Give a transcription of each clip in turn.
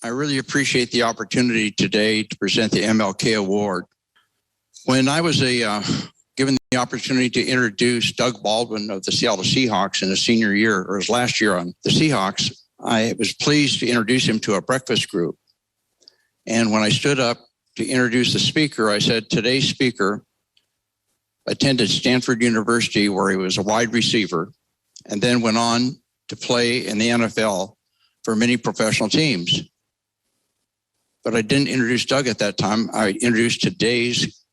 I really appreciate the opportunity today to present the MLK Award. When I was given the opportunity to introduce Doug Baldwin of the Seattle Seahawks in his senior year, or his last year on the Seahawks, I was pleased to introduce him to a breakfast group. And when I stood up to introduce the speaker, I said, today's speaker attended Stanford University, where he was a wide receiver, and then went on to play in the NFL for many professional teams. But I didn't introduce Doug at that time. I introduced today's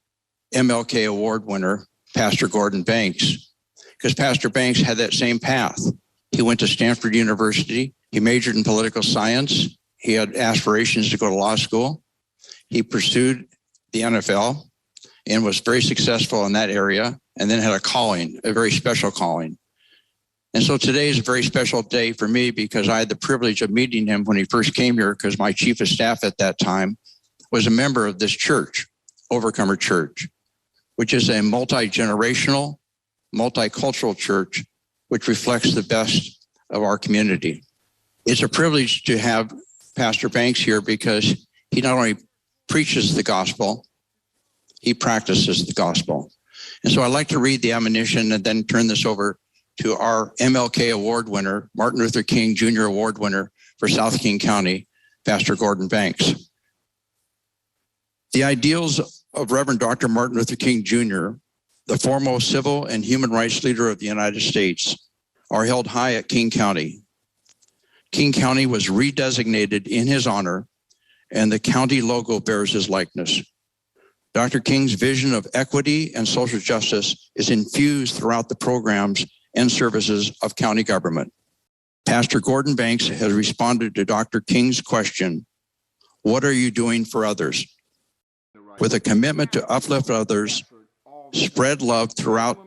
MLK Award winner, Pastor Gordon Banks, because Pastor Banks had that same path. He went to Stanford University. He majored in political science. He had aspirations to go to law school. He pursued the NFL and was very successful in that area, and then had a calling, a very special calling. And so today is a very special day for me because I had the privilege of meeting him when he first came here, because my chief of staff at that time was a member of this church, Overcomer Church, which is a multi-generational, multicultural church, which reflects the best of our community. It's a privilege to have Pastor Banks here because he not only preaches the gospel, he practices the gospel. And so I'd like to read the admonition and then turn this over to our MLK Award winner, Martin Luther King Jr. Award winner for South King County, Pastor Gordon Banks. The ideals of Reverend Dr. Martin Luther King Jr., the foremost civil and human rights leader of the United States, are held high at King County. King County was redesignated in his honor, and the county logo bears his likeness. Dr. King's vision of equity and social justice is infused throughout the programs and services of county government. Pastor Gordon Banks has responded to Dr. King's question, what are you doing for others? With a commitment to uplift others, spread love throughout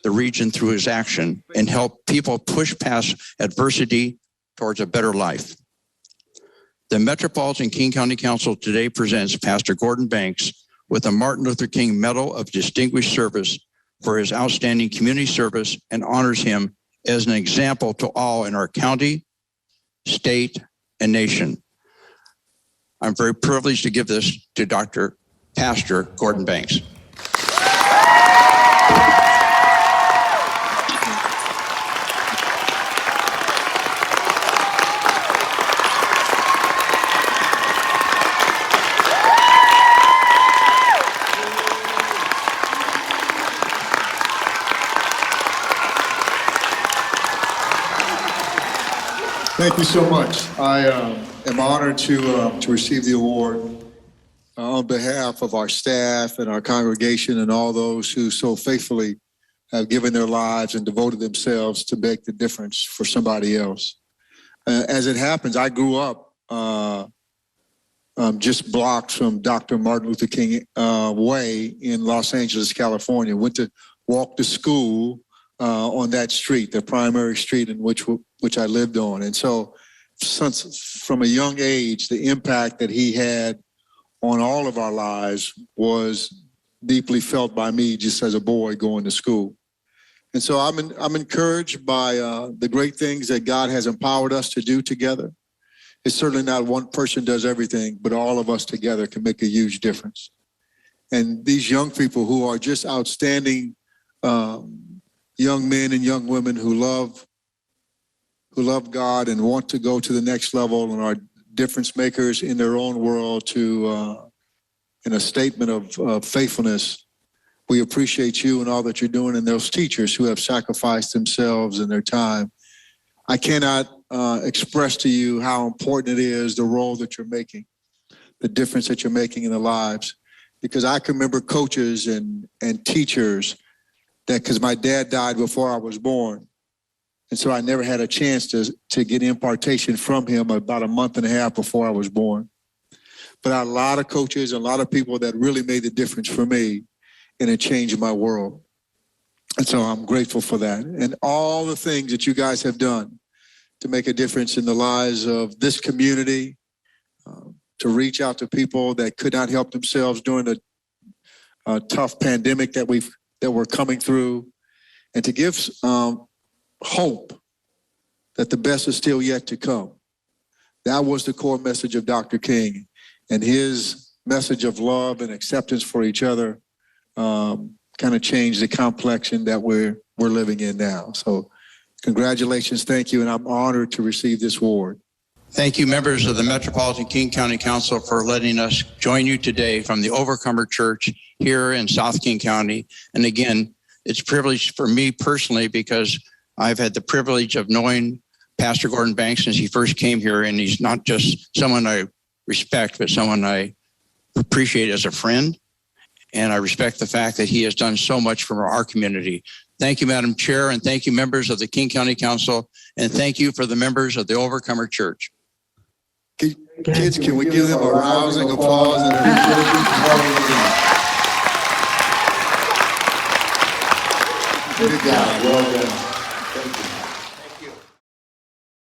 the region through his action, and help people push past adversity towards a better life. The Metropolitan King County Council today presents Pastor Gordon Banks with a Martin Luther King Medal of Distinguished Service for his outstanding community service, and honors him as an example to all in our county, state, and nation. I'm very privileged to give this to Pastor Gordon Banks. Thank you so much. I am honored to receive the award on behalf of our staff and our congregation and all those who so faithfully have given their lives and devoted themselves to make the difference for somebody else. As it happens, I grew up just blocks from Dr. Martin Luther King Way in Los Angeles, California. Went to walk to school on that street, the primary street in which I lived on. And so from a young age, the impact that he had on all of our lives was deeply felt by me just as a boy going to school. And so I'm encouraged by the great things that God has empowered us to do together. It's certainly not one person does everything, but all of us together can make a huge difference. And these young people who are just outstanding young men and young women who love God and want to go to the next level and are difference makers in their own world in a statement of faithfulness. We appreciate you and all that you're doing, and those teachers who have sacrificed themselves and their time. I cannot express to you how important it is, the role that you're making, the difference that you're making in the lives. Because I can remember coaches and teachers that, because my dad died before I was born. And so I never had a chance to get impartation from him about a month and a half before I was born. But I had a lot of coaches, a lot of people that really made the difference for me, and it changed my world. And so I'm grateful for that. And all the things that you guys have done to make a difference in the lives of this community, to reach out to people that could not help themselves during a tough pandemic that we're coming through, and to give hope that the best is still yet to come, That was the core message of Dr. King, and his message of love and acceptance for each other kind of changed the complexion that we're living in now. So congratulations, thank you, and I'm honored to receive this award. Thank you, members of the Metropolitan King County Council, for letting us join you today from the Overcomer Church here in South King County. And again, it's a privilege for me personally because I've had the privilege of knowing Pastor Gordon Banks since he first came here, and he's not just someone I respect, but someone I appreciate as a friend. And I respect the fact that he has done so much for our community. Thank you, Madam Chair, and thank you, members of the King County Council, and thank you for the members of the Overcomer Church. Kids, can we give them a rousing applause? Good job, well done.